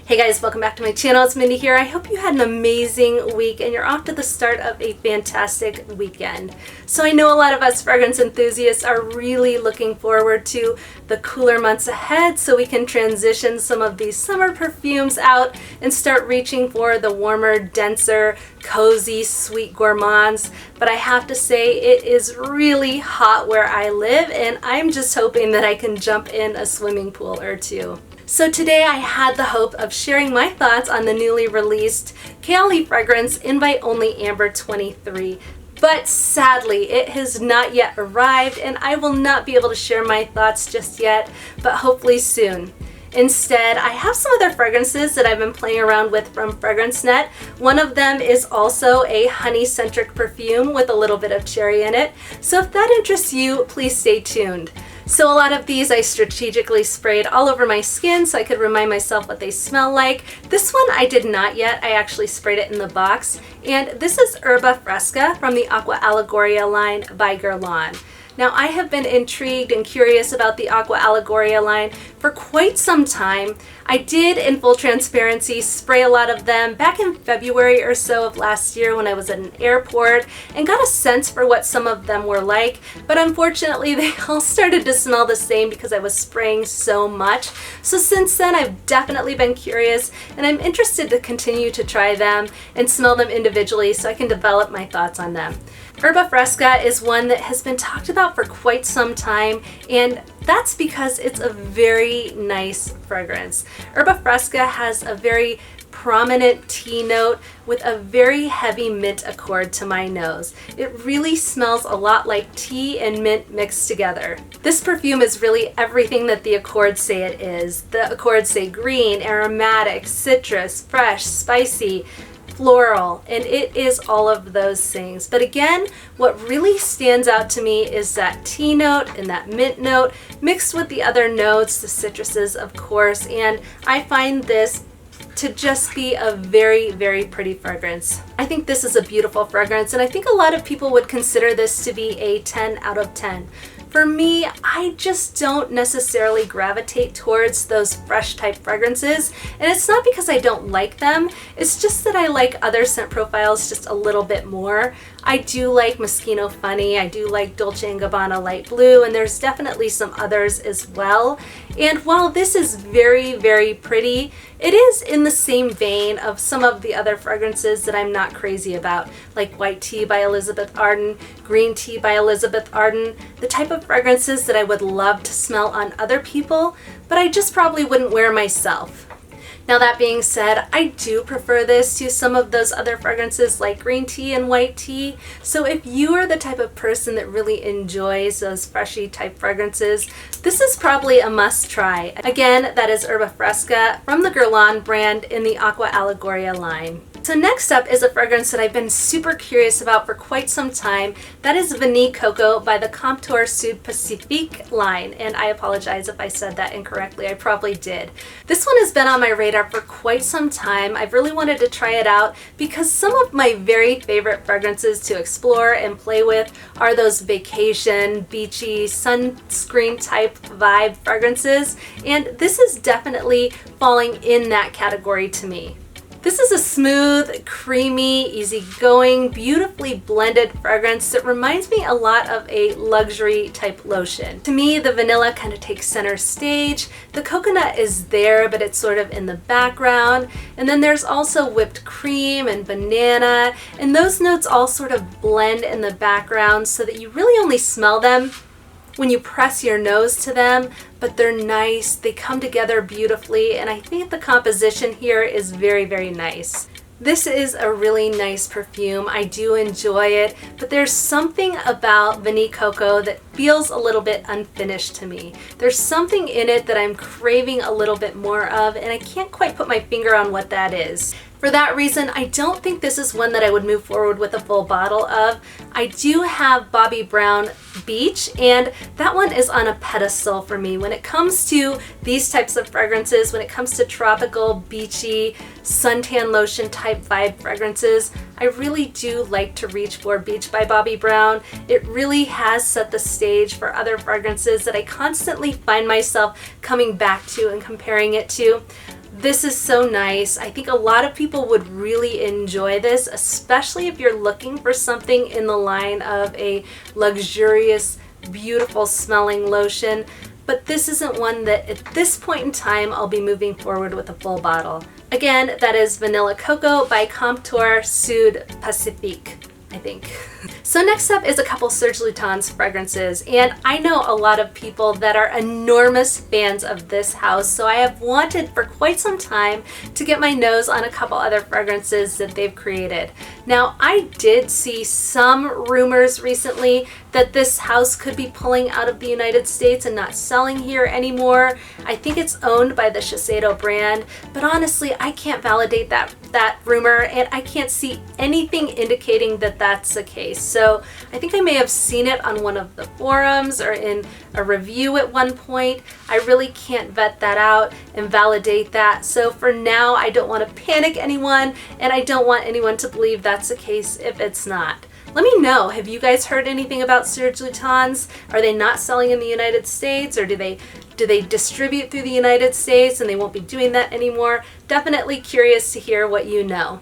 Hey guys, welcome back to my channel. It's Mindy here. I hope you had an amazing week and you're off to the start of a fantastic weekend. So I know a lot of us fragrance enthusiasts are really looking forward to the cooler months ahead so we can transition some of these summer perfumes out and start reaching for the warmer, denser, cozy, sweet gourmands. But I have to say it is really hot where I live and I'm just hoping that I can jump in a swimming pool or two. So today I had the hope of sharing my thoughts on the newly released Kayali fragrance Invite Only Amber 23. But sadly, it has not yet arrived and I will not be able to share my thoughts just yet, but hopefully soon. Instead, I have some other fragrances that I've been playing around with from FragranceNet. One of them is also a honey-centric perfume with a little bit of cherry in it. So if that interests you, please stay tuned. So a lot of these I strategically sprayed all over my skin so I could remind myself what they smell like. This one I did not yet. I actually sprayed it in the box. And this is Herba Fresca from the Aqua Allegoria line by Guerlain. Now I have been intrigued and curious about the Aqua Allegoria line for quite some time. I did, in full transparency, spray a lot of them back in February or so of last year when I was at an airport and got a sense for what some of them were like, but unfortunately they all started to smell the same because I was spraying so much. So since then I've definitely been curious and I'm interested to continue to try them and smell them individually so I can develop my thoughts on them. Herba Fresca is one that has been talked about for quite some time, and that's because it's a very nice fragrance. Herba Fresca has a very prominent tea note with a very heavy mint accord to my nose. It really smells a lot like tea and mint mixed together. This perfume is really everything that the accords say it is. The accords say green, aromatic, citrus, fresh, spicy, floral, and it is all of those things. But again, what really stands out to me is that tea note and that mint note mixed with the other notes, the citruses of course, and I find this to just be a very, very pretty fragrance. I think this is a beautiful fragrance and I think a lot of people would consider this to be a 10 out of 10. For me, I just don't necessarily gravitate towards those fresh type fragrances, and it's not because I don't like them, it's just that I like other scent profiles just a little bit more. I do like Moschino Funny, I do like Dolce & Gabbana Light Blue, and there's definitely some others as well. And while this is very, very pretty, it is in the same vein of some of the other fragrances that I'm not crazy about, like White Tea by Elizabeth Arden, Green Tea by Elizabeth Arden, the type of fragrances that I would love to smell on other people, but I just probably wouldn't wear myself. Now that being said, I do prefer this to some of those other fragrances like green tea and white tea. So if you are the type of person that really enjoys those freshy type fragrances, this is probably a must try. Again, that is Herba Fresca from the Guerlain brand in the Aqua Allegoria line. So next up is a fragrance that I've been super curious about for quite some time. That is Vanille Coco by the Comptoir Sud Pacifique line. And I apologize if I said that incorrectly. I probably did. This one has been on my radar for quite some time. I've really wanted to try it out because some of my very favorite fragrances to explore and play with are those vacation, beachy, sunscreen type vibe fragrances. And this is definitely falling in that category to me. This is a smooth, creamy, easygoing, beautifully blended fragrance that reminds me a lot of a luxury type lotion. To me, the vanilla kind of takes center stage. The coconut is there, but it's sort of in the background. And then there's also whipped cream and banana, and those notes all sort of blend in the background so that you really only smell them when you press your nose to them, but they're nice, they come together beautifully, and I think the composition here is very, very nice. This is a really nice perfume. I do enjoy it, but there's something about Vanille Coco that feels a little bit unfinished to me. There's something in it that I'm craving a little bit more of, and I can't quite put my finger on what that is. For that reason, I don't think this is one that I would move forward with a full bottle of. I do have Bobbi Brown Beach, and that one is on a pedestal for me. When it comes to these types of fragrances, when it comes to tropical, beachy, suntan lotion type vibe fragrances, I really do like to reach for Beach by Bobbi Brown. It really has set the stage for other fragrances that I constantly find myself coming back to and comparing it to. This is so nice. I think a lot of people would really enjoy this, especially if you're looking for something in the line of a luxurious, beautiful smelling lotion. But this isn't one that at this point in time I'll be moving forward with a full bottle. Again, that is Vanilla Coco by Comptoir Sud Pacifique, I think. So next up is a couple Serge Lutens fragrances, and I know a lot of people that are enormous fans of this house, so I have wanted for quite some time to get my nose on a couple other fragrances that they've created. Now, I did see some rumors recently that this house could be pulling out of the United States and not selling here anymore. I think it's owned by the Shiseido brand, but honestly, I can't validate that rumor, and I can't see anything indicating that that's the case. So I think I may have seen it on one of the forums or in a review at one point. I really can't vet that out and validate that. So for now, I don't want to panic anyone, and I don't want anyone to believe that's the case if it's not. Let me know, have you guys heard anything about Serge Lutens? Are they not selling in the United States, or do they distribute through the United States and they won't be doing that anymore? Definitely curious to hear what you know.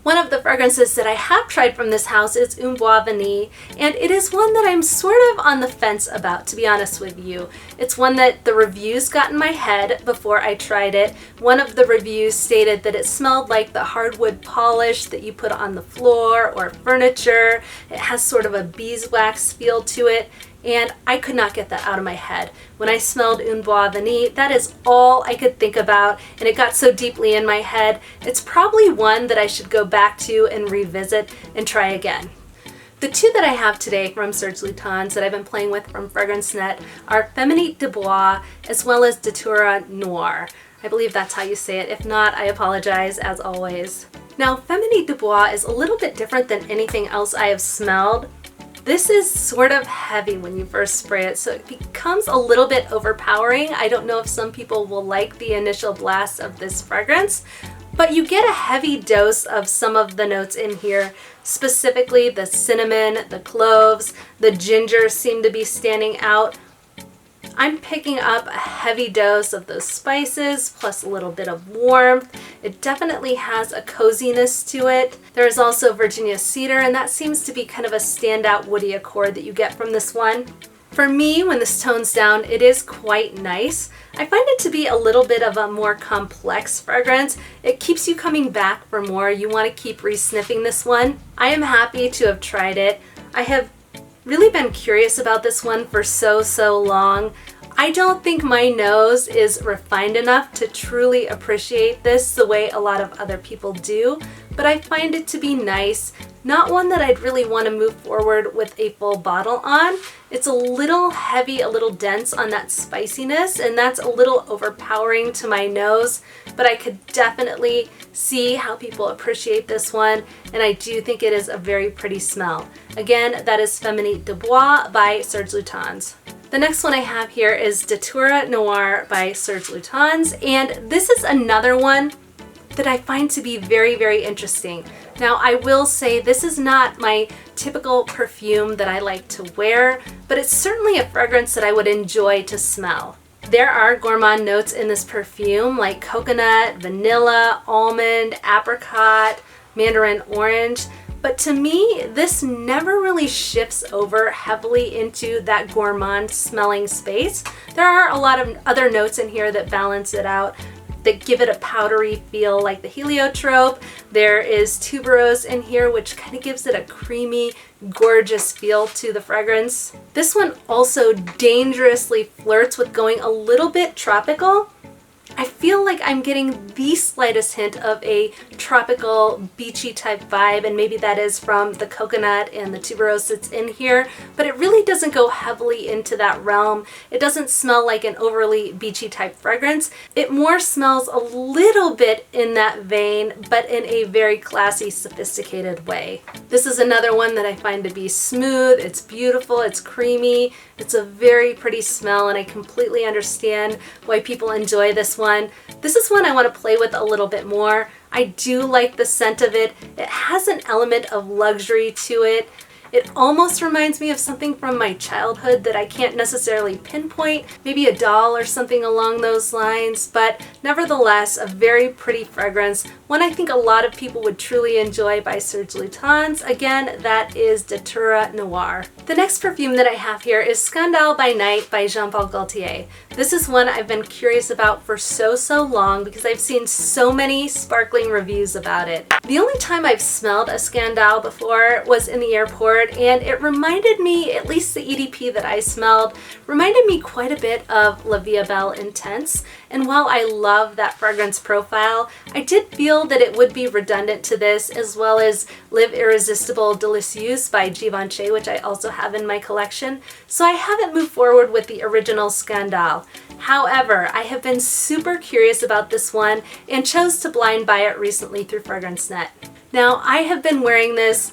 One of the fragrances that I have tried from this house is Bois Vanille, and it is one that I'm sort of on the fence about, to be honest with you. It's one that the reviews got in my head before I tried it. One of the reviews stated that it smelled like the hardwood polish that you put on the floor or furniture. It has sort of a beeswax feel to it, and I could not get that out of my head. When I smelled Bois Vanille, that is all I could think about, and it got so deeply in my head. It's probably one that I should go back to and revisit and try again. The two that I have today from Serge Lutens that I've been playing with from FragranceNet are Feminite de Bois as well as Datura Noir. I believe that's how you say it. If not, I apologize as always. Now, Feminite de Bois is a little bit different than anything else I have smelled. This is sort of heavy when you first spray it, so it becomes a little bit overpowering. I don't know if some people will like the initial blast of this fragrance, but you get a heavy dose of some of the notes in here, specifically the cinnamon, the cloves, the ginger seem to be standing out. I'm picking up a heavy dose of those spices plus a little bit of warmth. It definitely has a coziness to it. There is also Virginia cedar, and that seems to be kind of a standout woody accord that you get from this one. For me, when this tones down, it is quite nice. I find it to be a little bit of a more complex fragrance. It keeps you coming back for more. You want to keep re-sniffing this one. I am happy to have tried it. I have really been curious about this one for so long. I don't think my nose is refined enough to truly appreciate this the way a lot of other people do, but I find it to be nice. Not one that I'd really want to move forward with a full bottle on. It's a little heavy, a little dense on that spiciness, and that's a little overpowering to my nose, but I could definitely see how people appreciate this one, and I do think it is a very pretty smell. Again, that is Feminite de Bois by Serge Lutens. The next one I have here is Datura Noir by Serge Lutens, and this is another one that I find to be very interesting. Now, I will say this is not my typical perfume that I like to wear, but it's certainly a fragrance that I would enjoy to smell. There are gourmand notes in this perfume like coconut, vanilla, almond, apricot, mandarin orange, but to me, this never really shifts over heavily into that gourmand smelling space. There are a lot of other notes in here that balance it out, that give it a powdery feel like the heliotrope. There is tuberose in here, which kind of gives it a creamy, gorgeous feel to the fragrance. This one also dangerously flirts with going a little bit tropical. I feel like I'm getting the slightest hint of a tropical, beachy type vibe, and maybe that is from the coconut and the tuberose that's in here, but it really doesn't go heavily into that realm. It doesn't smell like an overly beachy type fragrance. It more smells a little bit in that vein, but in a very classy, sophisticated way. This is another one that I find to be smooth, it's beautiful, it's creamy, it's a very pretty smell, and I completely understand why people enjoy this one. This is one I want to play with a little bit more. I do like the scent of it. It has an element of luxury to it. It almost reminds me of something from my childhood that I can't necessarily pinpoint, maybe a doll or something along those lines, but nevertheless a very pretty fragrance, one I think a lot of people would truly enjoy by Serge Lutens. Again, that is Datura Noir. The next perfume that I have here is Scandale by Night by Jean-Paul Gaultier. This is one I've been curious about for so long because I've seen so many sparkling reviews about it. The only time I've smelled a Scandale before was in the airport, and it reminded me, at least the EDP that I smelled, reminded me quite a bit of La Vie Belle Intense. And while I love that fragrance profile, I did feel that it would be redundant to this, as well as Live Irresistible Delicieuse by Givenchy, which I also have in my collection. So I haven't moved forward with the original Scandale. However, I have been super curious about this one and chose to blind buy it recently through FragranceNet. Now, I have been wearing this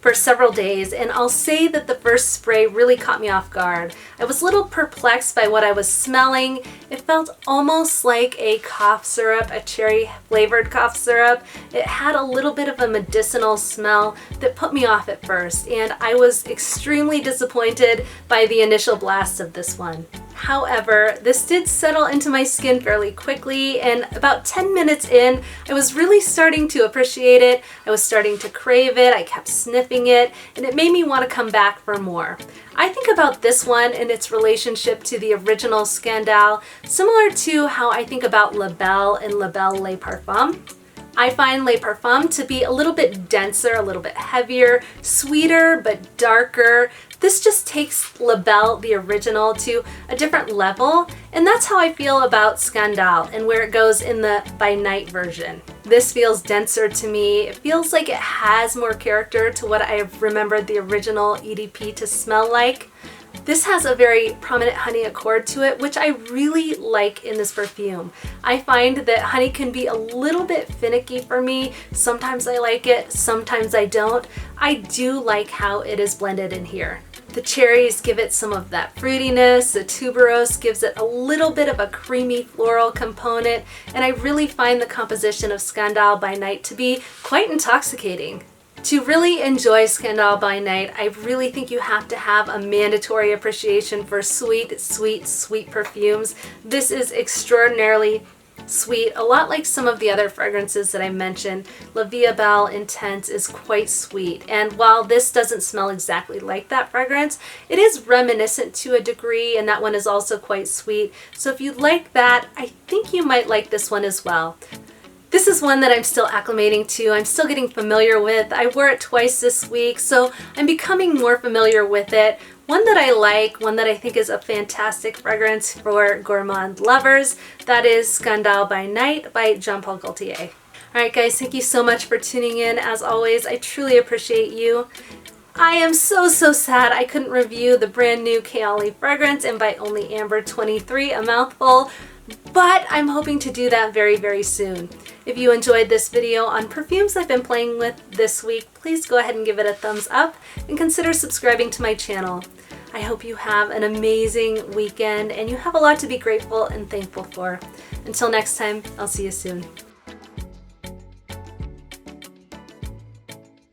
for several days, and I'll say that the first spray really caught me off guard. I was a little perplexed by what I was smelling. It felt almost like a cough syrup, a cherry flavored cough syrup. It had a little bit of a medicinal smell that put me off at first, and I was extremely disappointed by the initial blast of this one. However, this did settle into my skin fairly quickly, and about 10 minutes in, I was really starting to appreciate it. I was starting to crave it. I kept sniffing it, and it made me want to come back for more. I think about this one and its relationship to the original Scandale, similar to how I think about La Belle and La Belle Les Parfums. I find Les Parfums to be a little bit denser, a little bit heavier, sweeter, but darker. This just takes La Belle, the original, to a different level, and that's how I feel about Scandale and where it goes in the By Night version. This feels denser to me. It feels like it has more character to what I remembered the original EDP to smell like. This has a very prominent honey accord to it, which I really like in this perfume. I find that honey can be a little bit finicky for me. Sometimes I like it, sometimes I don't. I do like how it is blended in here. The cherries give it some of that fruitiness, the tuberose gives it a little bit of a creamy floral component, and I really find the composition of Scandale by Night to be quite intoxicating. To really enjoy Scandale by Night, I really think you have to have a mandatory appreciation for sweet, sweet, sweet perfumes. This is extraordinarily sweet, a lot like some of the other fragrances that I mentioned. La Vie Belle Intense is quite sweet, and while this doesn't smell exactly like that fragrance, it is reminiscent to a degree, and that one is also quite sweet. So if you like that, I think you might like this one as well. This is one that I'm still acclimating to, I'm still getting familiar with. I wore it twice this week, so I'm becoming more familiar with it. One that I like, one that I think is a fantastic fragrance for gourmand lovers, that is Scandale by Night by Jean-Paul Gaultier. Alright guys, thank you so much for tuning in. As always, I truly appreciate you. I am so sad I couldn't review the brand new Kayali fragrance Invite Only Amber 23, a mouthful, but I'm hoping to do that very soon. If you enjoyed this video on perfumes I've been playing with this week, please go ahead and give it a thumbs up and consider subscribing to my channel. I hope you have an amazing weekend and you have a lot to be grateful and thankful for. Until next time, I'll see you soon.